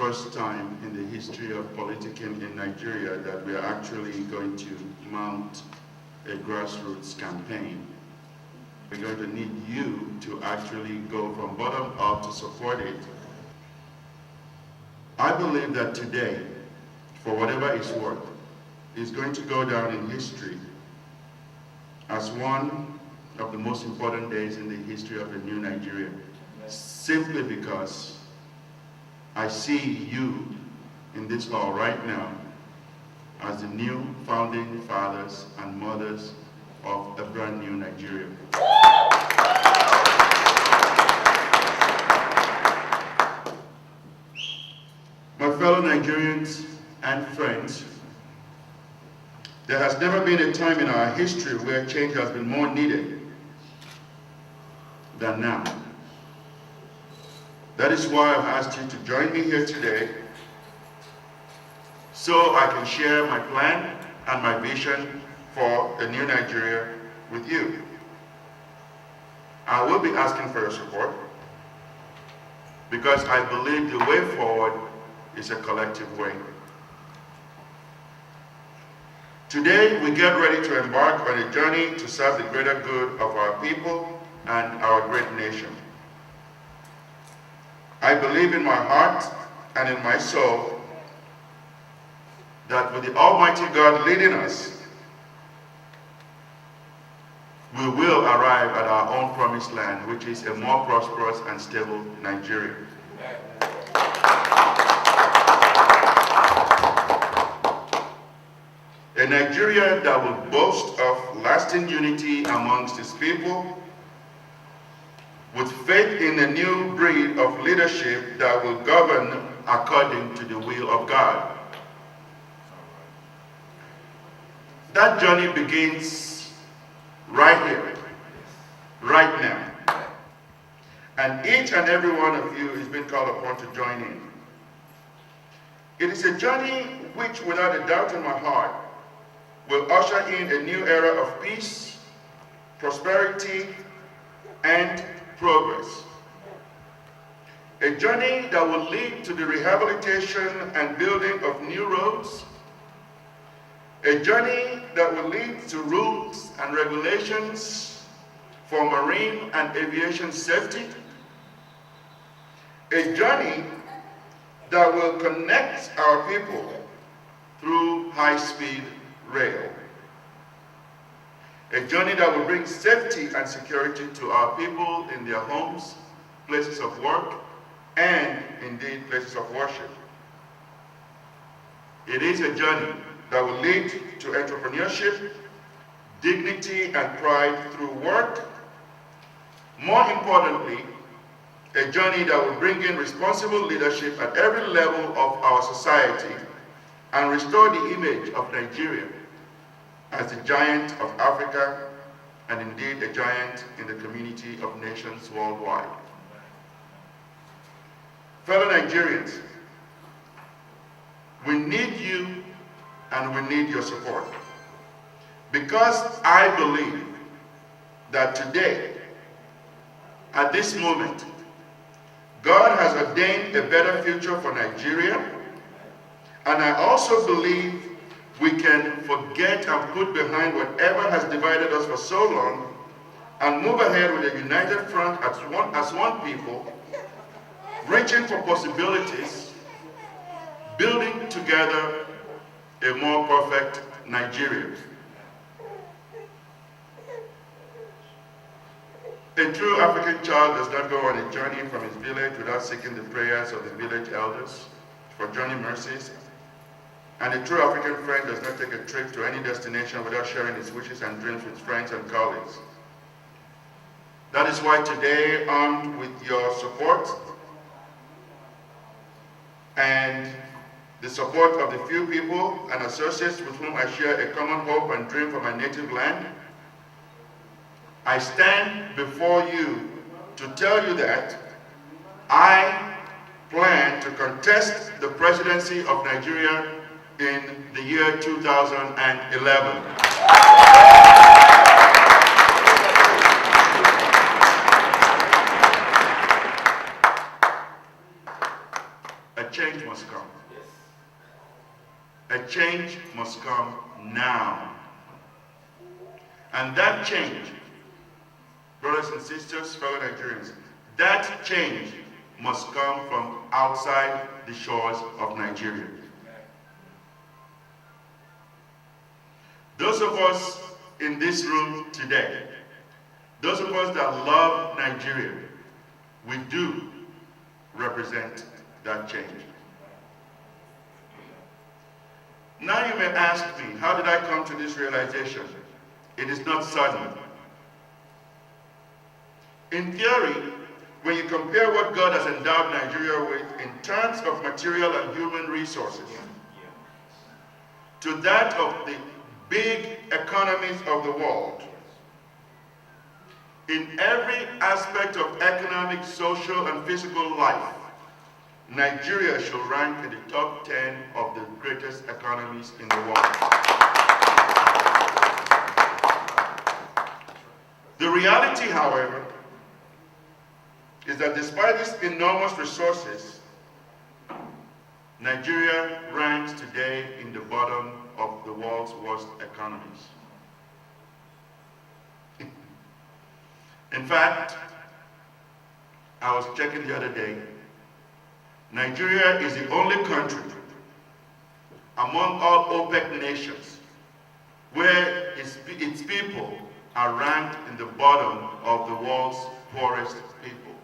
first time in the history of politicking in Nigeria that we are actually going to mount a grassroots campaign. We're going to need you to actually go from bottom up to support it. I believe that today, for whatever it's worth, is going to go down in history as one of the most important days in the history of a new Nigeria, simply because I see you in this hall right now as the new founding fathers and mothers of a brand new Nigeria. My fellow Nigerians and friends, there has never been a time in our history where change has been more needed than now. That is why I've asked you to join me here today so I can share my plan and my vision for a new Nigeria with you. I will be asking for your support because I believe the way forward is a collective way. Today, we get ready to embark on a journey to serve the greater good of our people and our great nation. I believe in my heart and in my soul that with the Almighty God leading us, we will arrive at our own promised land, which is a more prosperous and stable Nigeria. A Nigeria that will boast of lasting unity amongst its people, with faith in a new breed of leadership that will govern according to the will of God. That journey begins right here, right now. And each and every one of you is being called upon to join in. It is a journey which, without a doubt in my heart, will usher in a new era of peace, prosperity, and progress. A journey that will lead to the rehabilitation and building of new roads. A journey that will lead to rules and regulations for marine and aviation safety. A journey that will connect our people through high-speed rail. A journey that will bring safety and security to our people in their homes, places of work, and indeed places of worship. It is a journey that will lead to entrepreneurship, dignity, and pride through work. More importantly, a journey that will bring in responsible leadership at every level of our society and restore the image of Nigeria as the giant of Africa and indeed a giant in the community of nations worldwide. Fellow Nigerians, we need you and we need your support, because I believe that today, at this moment, God has ordained a better future for Nigeria, and I also believe we can forget and put behind whatever has divided us for so long and move ahead with a united front as one people, reaching for possibilities, building together a more perfect Nigeria. A true African child does not go on a journey from his village without seeking the prayers of the village elders for journey mercies. And a true African friend does not take a trip to any destination without sharing his wishes and dreams with friends and colleagues. That is why today, armed with your support and the support of the few people and associates with whom I share a common hope and dream for my native land, I stand before you to tell you that I plan to contest the presidency of Nigeria in the year 2011. A change must change must come now. And that change, brothers and sisters, fellow Nigerians, that change must come from outside the shores of Nigeria. Those of us in this room today, those of us that love Nigeria, we do represent that change. Now you may ask me, how did I come to this realization? It is not sudden. In theory, when you compare what God has endowed Nigeria with in terms of material and human resources to that of the big economies of the world, in every aspect of economic, social, and physical life, Nigeria should rank in the top 10 of the greatest economies in the world. The reality, however, is that despite these enormous resources, Nigeria ranks today in the bottom of the world's worst economies. In fact, I was checking the other day, Nigeria is the only country among all OPEC nations where its people are ranked in the bottom of the world's poorest people.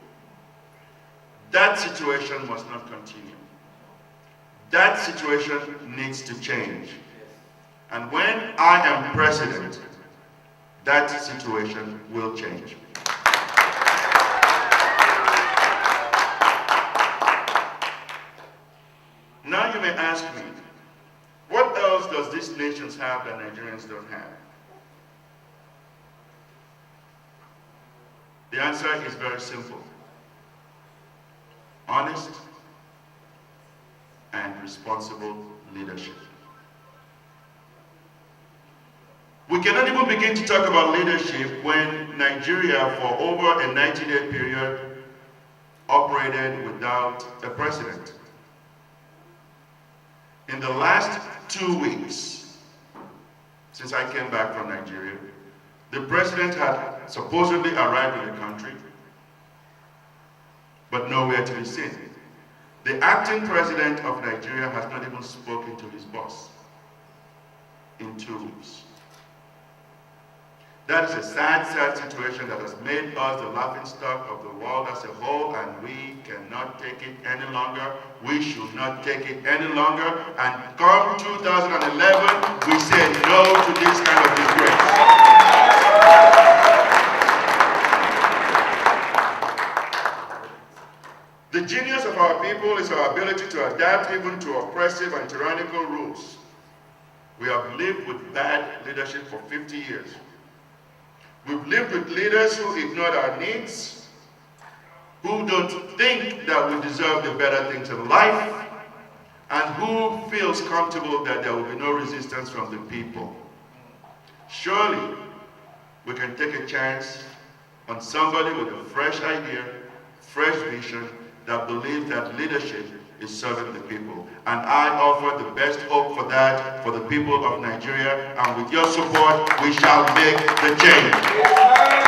That situation must not continue. That situation needs to change. And when I am president, that situation will change. Now you may ask me, what else does these nations have that Nigerians don't have? The answer is very simple. Honest and responsible leadership. We cannot even begin to talk about leadership when Nigeria, for over a 90-day period, operated without a president. In the last 2 weeks, since I came back from Nigeria, the president had supposedly arrived in the country, but nowhere to be seen. The acting president of Nigeria has not even spoken to his boss in 2 weeks. That is a sad, sad situation that has made us the laughingstock of the world as a whole, and we cannot take it any longer. We should not take it any longer. And come 2011, we say no to this kind of disgrace. The genius of our people is our ability to adapt even to oppressive and tyrannical rules. We have lived with bad leadership for 50 years. We've lived with leaders who ignored our needs, who don't think that we deserve the better things in life, and who feels comfortable that there will be no resistance from the people. Surely, we can take a chance on somebody with a fresh idea, fresh vision, that believes that leadership is serving the people. And I offer the best hope for that for the people of Nigeria. And with your support, we shall make the change.